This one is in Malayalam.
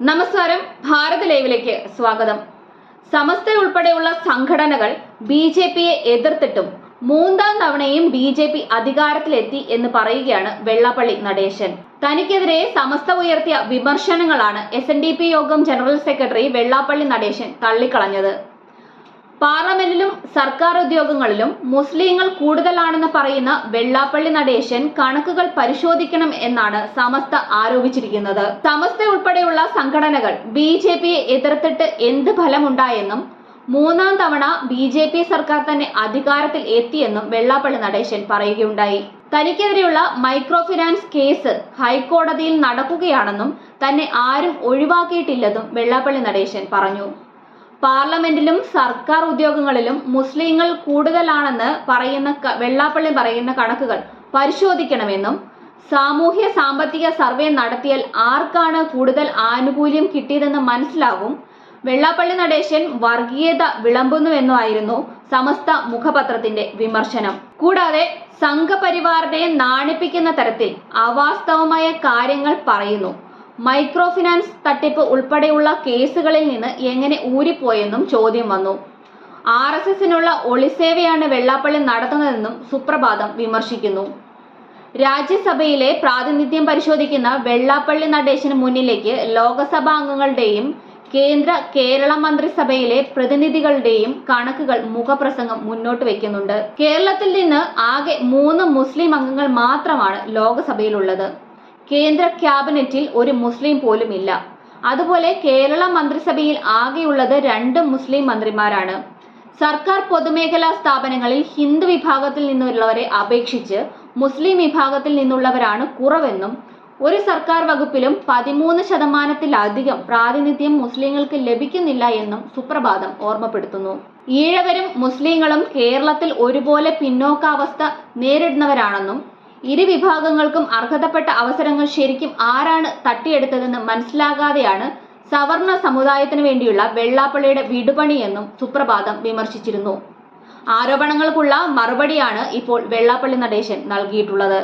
നമസ്കാരം, ഭാരത് ലൈവിലേക്ക് സ്വാഗതം. സമസ്ത ഉൾപ്പെടെയുള്ള സംഘടനകൾ ബി.ജെ.പിയെ എതിർത്തിട്ടും മൂന്നാം തവണയും ബി.ജെ.പി അധികാരത്തിലെത്തി എന്ന് പറയുകയാണ് വെള്ളാപ്പള്ളി നടേശൻ. തനിക്കെതിരെ സമസ്ത ഉയർത്തിയ വിമർശനങ്ങളാണ് എസ്.എൻ.ഡി.പി യോഗം ജനറൽ സെക്രട്ടറി വെള്ളാപ്പള്ളി നടേശൻ തള്ളിക്കളഞ്ഞത്. പാർലമെന്റിലും സർക്കാർ ഉദ്യോഗങ്ങളിലും മുസ്ലിങ്ങൾ കൂടുതലാണെന്ന് പറയുന്ന വെള്ളാപ്പള്ളി നടേശൻ കണക്കുകൾ പരിശോധിക്കണം എന്നാണ് സമസ്ത ആരോപിച്ചിരിക്കുന്നത്. സമസ്ത ഉൾപ്പെടെയുള്ള സംഘടനകൾ ബി.ജെ.പിയെ എതിർത്തിട്ട് എന്ത് ഫലമുണ്ടായെന്നും മൂന്നാം തവണ ബി.ജെ.പി സർക്കാർ തന്നെ അധികാരത്തിൽ എത്തിയെന്നും വെള്ളാപ്പള്ളി നടേശൻ പറയുകയുണ്ടായി. തനിക്കെതിരെയുള്ള മൈക്രോ ഫിനാൻസ് കേസ് ഹൈക്കോടതിയിൽ നടക്കുകയാണെന്നും തന്നെ ആരും ഒഴിവാക്കിയിട്ടില്ലെന്നും വെള്ളാപ്പള്ളി നടേശൻ പറഞ്ഞു. പാർലമെന്റിലും സർക്കാർ ഉദ്യോഗങ്ങളിലും മുസ്ലിങ്ങൾ കൂടുതലാണെന്ന് വെള്ളാപ്പള്ളി പറയുന്ന കണക്കുകൾ പരിശോധിക്കണമെന്നും സാമൂഹ്യ സാമ്പത്തിക സർവേ നടത്തിയാൽ ആർക്കാണ് കൂടുതൽ ആനുകൂല്യം കിട്ടിയതെന്ന് മനസ്സിലാകും. വെള്ളാപ്പള്ളി നടേശൻ വർഗീയത വിളമ്പുന്നുവെന്നായിരുന്നു സമസ്ത മുഖപത്രത്തിന്റെ വിമർശനം. കൂടാതെ സംഘപരിവാറിനെ നാണിപ്പിക്കുന്ന തരത്തിൽ അവാസ്തവമായ കാര്യങ്ങൾ പറയുന്നു. മൈക്രോ ഫിനാൻസ് തട്ടിപ്പ് ഉൾപ്പെടെയുള്ള കേസുകളിൽ നിന്ന് എങ്ങനെ ഊരിപ്പോയെന്നും ചോദ്യം വന്നു. RSSനുള്ള ഒളിസേവയാണ് വെള്ളാപ്പള്ളി നടത്തുന്നതെന്നും സുപ്രഭാതം വിമർശിക്കുന്നു. രാജ്യസഭയിലെ പ്രാതിനിധ്യം പരിശോധിക്കുന്ന വെള്ളാപ്പള്ളി നടേശന് മുന്നിലേക്ക് ലോകസഭാ അംഗങ്ങളുടെയും കേരള മന്ത്രിസഭയിലെ പ്രതിനിധികളുടെയും കണക്കുകൾ മുഖപ്രസംഗം മുന്നോട്ട് വയ്ക്കുന്നുണ്ട്. കേരളത്തിൽ നിന്ന് ആകെ 3 മുസ്ലിം അംഗങ്ങൾ മാത്രമാണ് ലോകസഭയിലുള്ളത്. കേന്ദ്ര ക്യാബിനറ്റിൽ ഒരു മുസ്ലിം പോലും ഇല്ല. അതുപോലെ കേരള മന്ത്രിസഭയിൽ ആകെയുള്ളത് 2 മുസ്ലിം മന്ത്രിമാരാണ്. സർക്കാർ പൊതുമേഖലാ സ്ഥാപനങ്ങളിൽ ഹിന്ദു വിഭാഗത്തിൽ നിന്നുള്ളവരെ അപേക്ഷിച്ച് മുസ്ലിം വിഭാഗത്തിൽ നിന്നുള്ളവരാണ് കുറവെന്നും ഒരു സർക്കാർ വകുപ്പിലും 13% പ്രാതിനിധ്യം മുസ്ലിങ്ങൾക്ക് ലഭിക്കുന്നില്ല എന്നും സുപ്രഭാതം ഓർമ്മപ്പെടുത്തുന്നു. ഈഴവരും മുസ്ലിങ്ങളും കേരളത്തിൽ ഒരുപോലെ പിന്നോക്കാവസ്ഥ നേരിടുന്നവരാണെന്നും ഇരു വിഭാഗങ്ങൾക്കും അർഹതപ്പെട്ട അവസരങ്ങൾ ശരിക്കും ആരാണ് തട്ടിയെടുത്തതെന്ന് മനസ്സിലാകാതെയാണ് സവർണ സമുദായത്തിന് വേണ്ടിയുള്ള വെള്ളാപ്പള്ളിയുടെ വിടുപണിയെന്നും സുപ്രഭാതം വിമർശിച്ചിരുന്നു. ആരോപണങ്ങൾക്കുള്ള മറുപടിയാണ് ഇപ്പോൾ വെള്ളാപ്പള്ളി നടേശൻ നൽകിയിട്ടുള്ളത്.